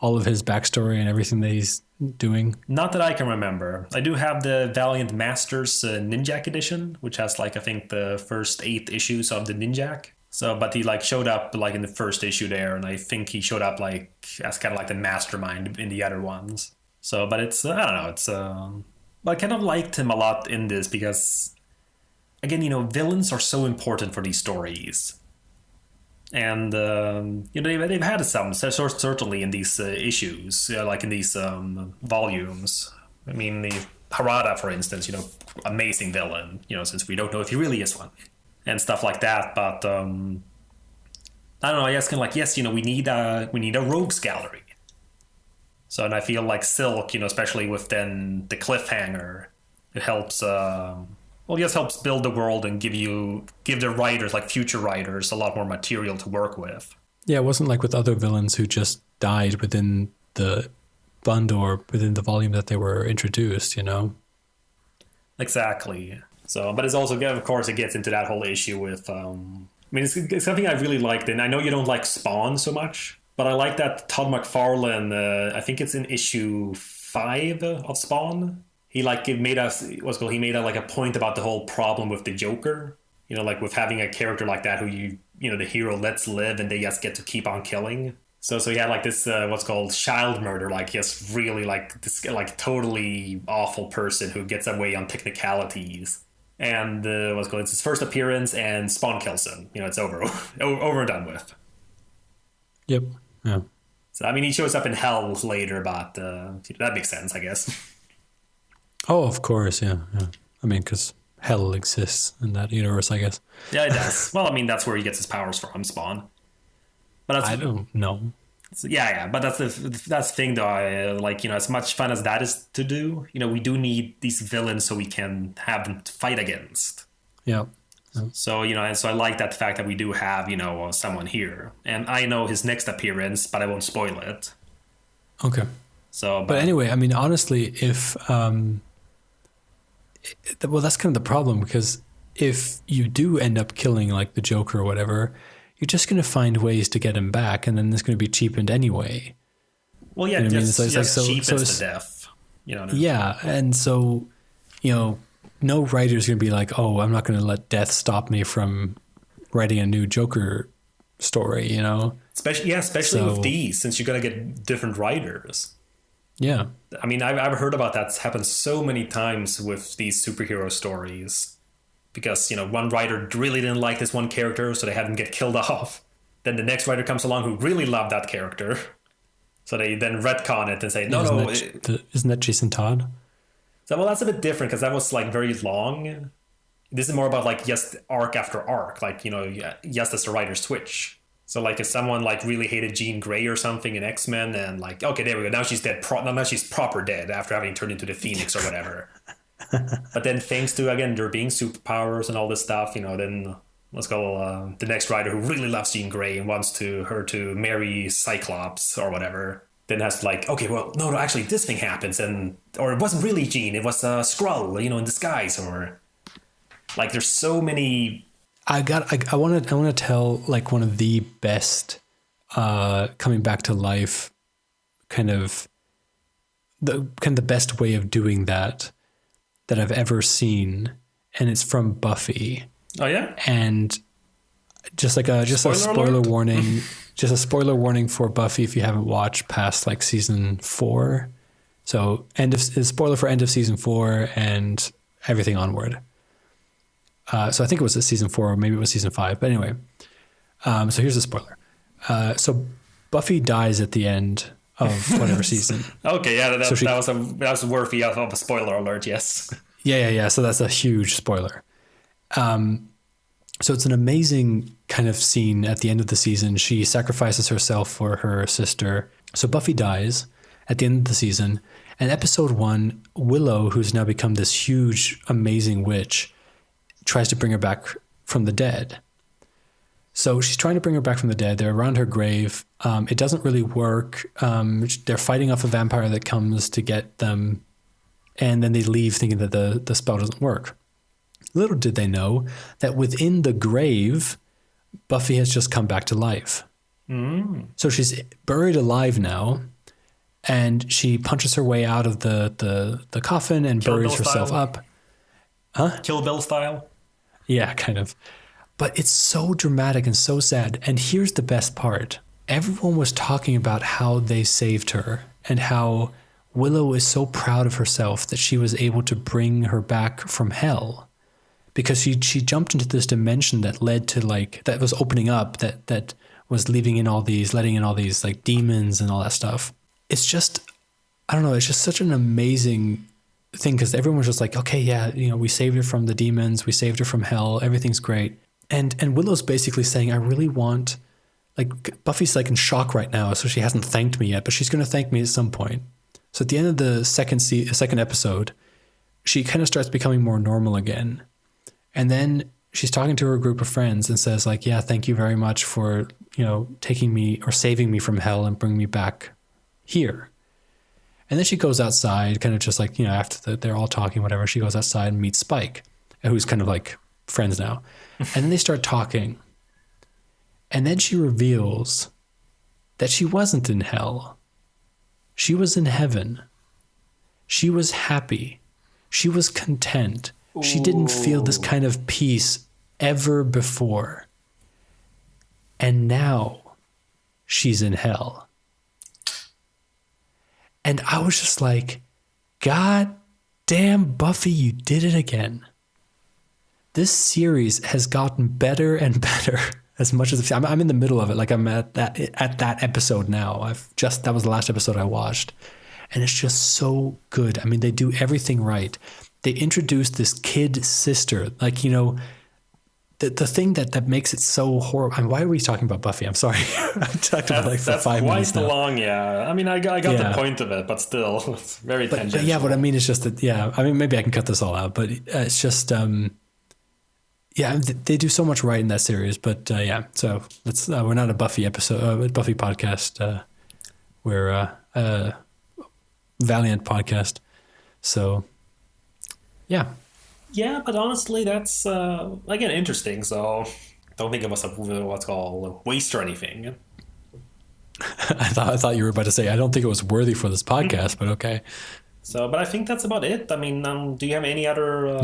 All of his backstory and everything that he's doing? Not that I can remember. I do have the Valiant Masters Ninjak edition, which has like I think the first 8 issues of the Ninjak. So, but he like showed up like in the first issue there, and I think he showed up like as kind of like the mastermind in the other ones. So, but it's I don't know. It's but I kind of liked him a lot in this because, again, villains are so important for these stories. And they've had some certainly in these issues, like in these volumes. I mean, the Harada, for instance, amazing villain. Since we don't know if he really is one, and stuff like that. But I don't know. I guess kind of like yes, we need a rogues gallery. So, and I feel like Silk, especially with then the cliffhanger, it helps. Helps build the world and give the writers, like future writers, a lot more material to work with. Yeah, it wasn't like with other villains who just died within the bund or within the volume that they were introduced, Exactly. So, but it's also, of course, it gets into that whole issue with, it's something I really liked, and I know you don't like Spawn so much, but I like that Todd McFarlane, I think it's in issue 5 of Spawn. He made a point about the whole problem with the Joker, like with having a character like that who the hero lets live and they just get to keep on killing. So he had like this what's called child murder, like just really like this like totally awful person who gets away on technicalities. And it's his first appearance and Spawn kills him. It's over and done with. Yep. Yeah. So I mean, he shows up in hell later, but that makes sense, I guess. Oh, of course, yeah. I mean, because hell exists in that universe, I guess. Yeah, it does. Well, I mean, that's where he gets his powers from, Spawn. But I don't know. Yeah, but that's the thing, though. I like, as much fun as that is to do, we do need these villains so we can have them to fight against. Yeah. So, and so I like that fact that we do have, someone here. And I know his next appearance, but I won't spoil it. Okay. So, but anyway, I mean, honestly, if... well, that's kind of the problem, because if you do end up killing like the Joker or whatever, you're just going to find ways to get him back, and then it's going to be cheapened anyway. Well, yeah, just cheapens the death. Yeah, and so, no writer's going to be like, oh, I'm not going to let death stop me from writing a new Joker story, Especially with these, since you're going to get different writers. Yeah. I mean, I've heard about that. It's happened so many times with these superhero stories because, one writer really didn't like this one character, so they had him get killed off. Then the next writer comes along who really loved that character. So they then retcon it and say, isn't that Jason Todd? So, well, that's a bit different because that was like very long. This is more about like just arc after arc, like, just as the writers switch. So, like, if someone, like, really hated Jean Grey or something in X-Men, and, like, okay, there we go, now she's dead. Now she's proper dead after having turned into the Phoenix or whatever. But then thanks to, again, there being superpowers and all this stuff, then let's go the next writer who really loves Jean Grey and wants her to marry Cyclops or whatever, then has like, okay, well, no, actually, this thing happens, or it wasn't really Jean, it was a Skrull, in disguise, or, like, there's so many... I want to tell like one of the best coming back to life the best way of doing that I've ever seen, and it's from Buffy. Oh yeah? And just a spoiler warning, just a spoiler warning for Buffy if you haven't watched past like season 4. So spoiler for end of season 4 and everything onward. So I think it was season 4, or maybe it was season 5. But anyway, so here's a spoiler. So Buffy dies at the end of whatever season. Okay, yeah, that was worthy of a spoiler alert. Yes. Yeah. So that's a huge spoiler. So it's an amazing kind of scene at the end of the season. She sacrifices herself for her sister. So Buffy dies at the end of the season. And episode 1, Willow, who's now become this huge, amazing witch, tries to bring her back from the dead. So she's trying to bring her back from the dead. They're around her grave. It doesn't really work. They're fighting off a vampire that comes to get them. And then they leave thinking that the spell doesn't work. Little did they know that within the grave, Buffy has just come back to life. So she's buried alive now. and she punches her way out of the coffin and Kill buries Bill herself style? up. Huh? Kill Bill style. Yeah, kind of. But it's so dramatic and so sad. And here's the best part. Everyone was talking about how they saved her and how Willow is so proud of herself that she was able to bring her back from hell. Because she jumped into this dimension that led to like, that was opening up, that was letting in all these like demons and all that stuff. It's just, I don't know, it's just such an amazing thing because everyone was just like, okay, yeah, you know, we saved her from the demons, we saved her from hell, everything's great. And Willow's basically saying, I really want, like, Buffy's like in shock right now, so she hasn't thanked me yet, but she's going to thank me at some point. So at the end of the second episode, she kind of starts becoming more normal again. And then she's talking to her group of friends and says like, yeah, thank you very much for, you know, taking me or saving me from hell and bringing me back here. And then she goes outside, kind of just like, you know, after they're all talking, whatever, she goes outside and meets Spike, who's kind of like friends now. And then they start talking. And then she reveals that she wasn't in hell. She was in heaven. She was happy. She was content. Ooh. She didn't feel this kind of peace ever before. And now she's in hell. And I was just like, God damn, Buffy, you did it again. This series has gotten better and better as much as I'm in the middle of it. Like I'm at that episode now. That was the last episode I watched. And it's just so good. I mean, they do everything right. They introduced this kid sister, like, you know, the thing that makes it so horrible. I mean, why are we talking about Buffy? I'm sorry. I've talked about like for 5 minutes now. That's quite long, yeah. I mean, I got the point of it, but still, it's very tangential. But yeah, what I mean is just that, yeah, I mean, maybe I can cut this all out, but it's just, yeah, they do so much right in that series. But yeah, so we're not a Buffy episode, Buffy podcast. We're a Valiant podcast. So, yeah. Yeah, but honestly, that's, again, interesting. So don't think of us as what's called waste or anything. I thought you were about to say, I don't think it was worthy for this podcast, but okay. So, but I think that's about it. I mean, do you have any other,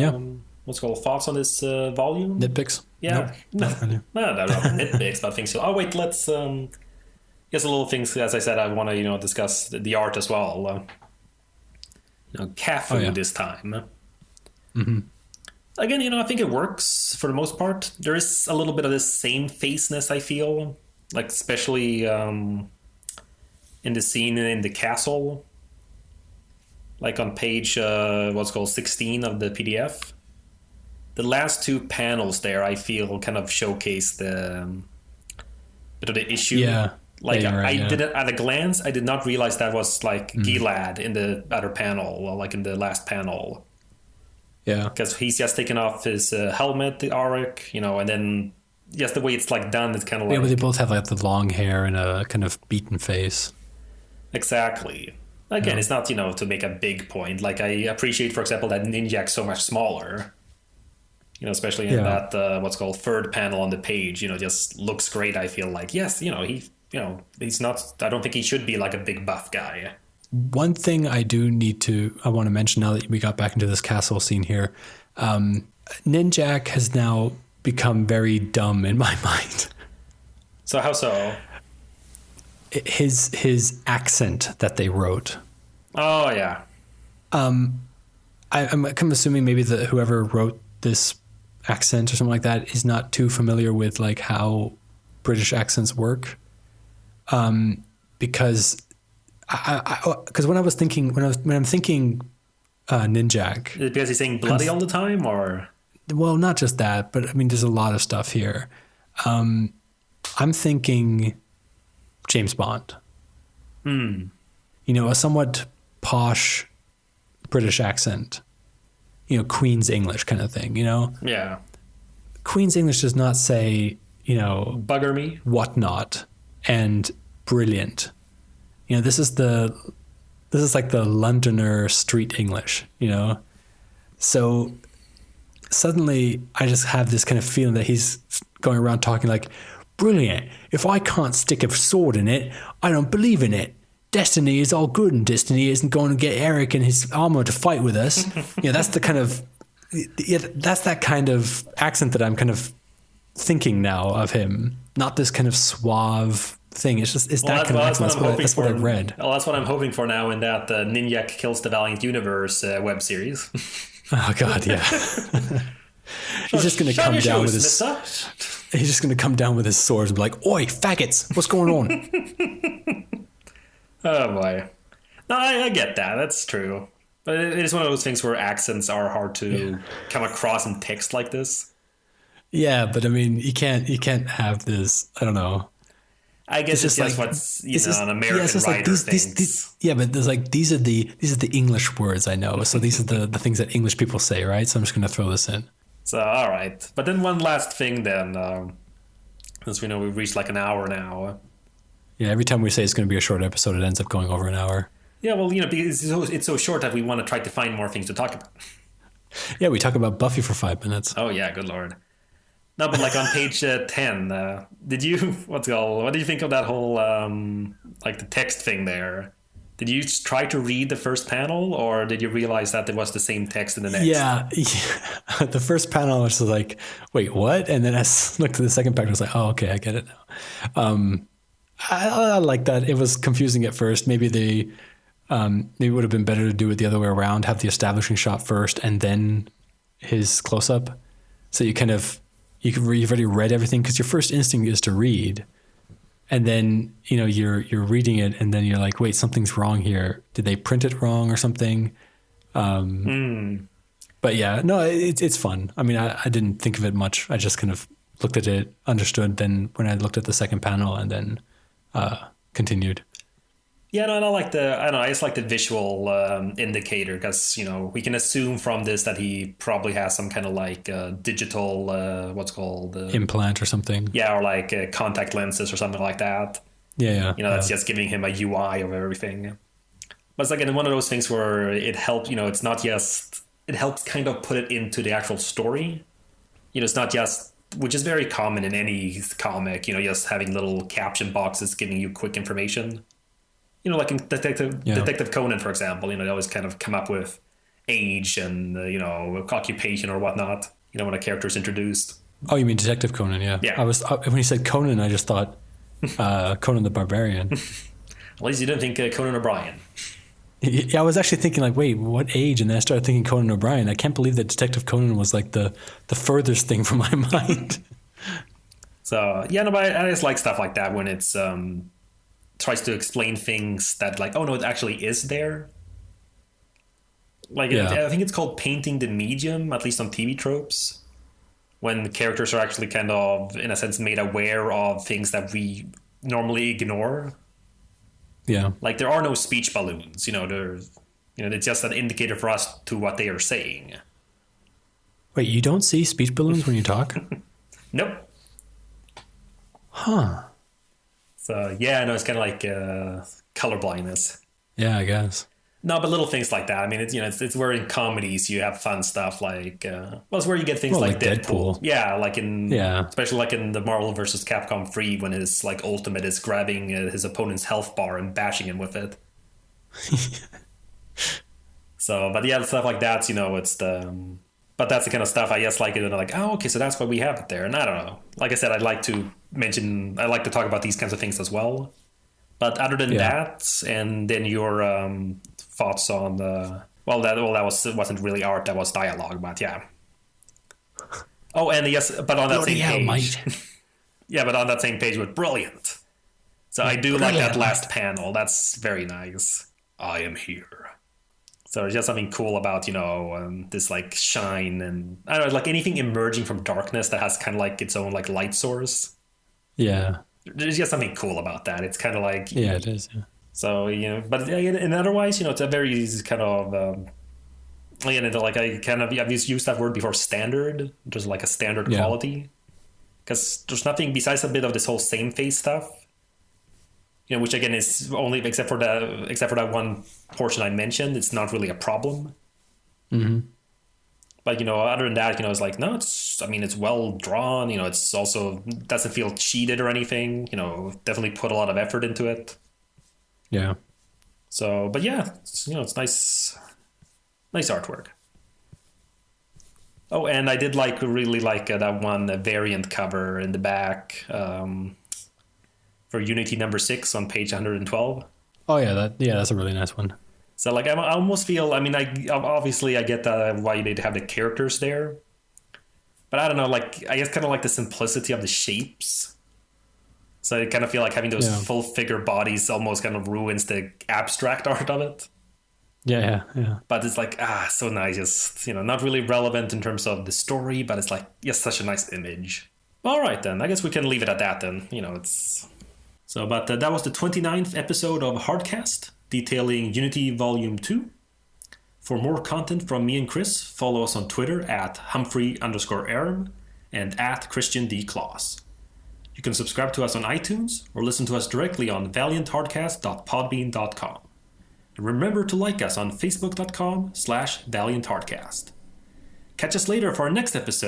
what's called thoughts on this volume? Nitpicks? Yeah. Nope. No, not nitpicks, but I think so. Oh, wait, let's, just a little things, as I said, I want to, discuss the art as well. Cat food this time. Mm-hmm. Again, I think it works for the most part. There is a little bit of this same faceness, I feel, like especially in the scene in the castle, like on page what's called 16 of the PDF. The last two panels there, I feel, kind of showcase the bit of the issue. Yeah. Like I didn't at a glance, I did not realize that was like Gilad in the other panel, or like in the last panel. Yeah, because he's just taken off his helmet, the Auric, and then just the way it's like done, it's kind of like, but they both have like the long hair and a kind of beaten face. Exactly. Again, it's not to make a big point. Like I appreciate, for example, that Ninjak's so much smaller. Especially in that what's called third panel on the page. Just looks great. I feel like he's not. I don't think he should be like a big buff guy. One thing I want to mention now that we got back into this castle scene here, Ninjak has now become very dumb in my mind. So how so? His accent that they wrote. Oh yeah. I'm kind of assuming maybe that whoever wrote this accent or something like that is not too familiar with like how British accents work, because. Because when I'm thinking Ninjak, because he's saying bloody all the time, or well, not just that, but I mean, there's a lot of stuff here. I'm thinking James Bond. A somewhat posh British accent. Queen's English kind of thing. Yeah. Queen's English does not say bugger me, whatnot, and brilliant. This is like the Londoner street English, So suddenly I just have this kind of feeling that he's going around talking like, brilliant. If I can't stick a sword in it, I don't believe in it. Destiny is all good and Destiny isn't going to get Eric and his armor to fight with us. That's the kind of, that's that kind of accent that I'm kind of thinking now of him. Not this kind of suave thing. It's just, that kind of accent. That's what I read. Well, that's what I'm hoping for now in that Ninjak Kills the Valiant Universe web series. Oh God, yeah. He's just going to come down with his... He's just going to come down with his swords and be like, "Oi, faggots! What's going on?" Oh boy. No, I get that. That's true. But it is one of those things where accents are hard to come across in text like this. Yeah, but I mean, you can't have this. I don't know. I guess it's just like, what's an American writer thinks. But there's like these are the English words I know. So these are the things that English people say, right? So I'm just going to throw this in. So all right, but then one last thing then, since we know we've reached like an hour now. Yeah, every time we say it's going to be a short episode, it ends up going over an hour. Yeah, well, because it's so short that we want to try to find more things to talk about. Yeah, we talk about Buffy for 5 minutes. Oh yeah, good lord. No, but like on page 10, what do you think of that whole like the text thing there? Did you try to read the first panel, or did you realize that it was the same text in the next? Yeah. The first panel was like, wait, what? And then I looked at the second panel, I was like, oh, okay, I get it now. I like that. It was confusing at first. Maybe maybe it would have been better to do it the other way around, have the establishing shot first and then his close-up. So you've already read everything, because your first instinct is to read. And then, you're reading it, and then you're like, wait, something's wrong here. Did they print it wrong or something? But yeah, no, it's fun. I mean, I didn't think of it much. I just kind of looked at it, understood. Then when I looked at the second panel, and then continued. Yeah, no, I just like the visual indicator, because, we can assume from this that he probably has some kind of like digital, what's called? Implant or something. Yeah, or like contact lenses or something like that. Yeah. That's just giving him a UI of everything. But it's again one of those things where it helps, it's not just, it helps kind of put it into the actual story. It's not just, which is very common in any comic, just having little caption boxes giving you quick information. Like in Detective Conan, for example, they always kind of come up with age and, occupation or whatnot, when a character is introduced. Oh, you mean Detective Conan, yeah. Yeah. When you said Conan, I just thought Conan the Barbarian. At least you didn't think Conan O'Brien. Yeah, I was actually thinking like, wait, what age? And then I started thinking Conan O'Brien. I can't believe that Detective Conan was like the furthest thing from my mind. So, yeah, no, but I just like stuff like that when it's... tries to explain things that like, oh no, it actually is there. Like, I think it's called painting the medium, at least on TV tropes, when the characters are actually kind of, in a sense, made aware of things that we normally ignore. Yeah. Like, there are no speech balloons, it's just an indicator for us to what they are saying. Wait, you don't see speech balloons when you talk? Nope. Huh. So, yeah, no, it's kind of like color blindness. Yeah, I guess. No, but little things like that. I mean, it's where in comedies you have fun stuff like, it's where you get things like Deadpool. Yeah, especially like in the Marvel vs. Capcom 3 when his like ultimate is grabbing his opponent's health bar and bashing him with it. So, but yeah, stuff like that, it's the... But that's the kind of stuff I just like it. And I'm like, oh, okay, so that's why we have it there. And I don't know. Like I said, I like to talk about these kinds of things as well. But other than that, and then your thoughts on the... wasn't really art, that was dialogue, but yeah. Oh, and yes, but on that same page... Yeah, but on that same page with brilliant. So I do like that last panel. That's very nice. I am here. So there's just something cool about, this like shine and I don't know, like anything emerging from darkness that has kind of like its own like light source. Yeah. There's just something cool about that. It's kind of like... Yeah, it is. Yeah. So, but and otherwise, it's a very kind of... I've used that word before, standard, just like a standard quality. Because there's nothing besides a bit of this whole same face stuff. Which again is only except for that one portion I mentioned, it's not really a problem. Mm-hmm. But other than that, it's like no, it's well drawn. It's also doesn't feel cheated or anything. Definitely put a lot of effort into it. Yeah. So, but yeah, it's nice artwork. Oh, and I did really like that one variant cover in the back for Unity number 6 on page 112. Oh yeah, that's a really nice one. So I almost feel, I mean, obviously I get that why you need to have the characters there, but I don't know, I guess kind of like the simplicity of the shapes. So I kind of feel like having those full figure bodies almost kind of ruins the abstract art of it. Yeah. But it's so nice. Just, not really relevant in terms of the story, but it's just such a nice image. All right, then. I guess we can leave it at that then. It's... So, but that was the 29th episode of Hardcast, detailing Unity Volume 2. For more content from me and Chris, follow us on Twitter at Humphrey_Aram and at Christian D. Claus. You can subscribe to us on iTunes or listen to us directly on valianthardcast.podbean.com. And remember to like us on facebook.com/valianthardcast. Catch us later for our next episode.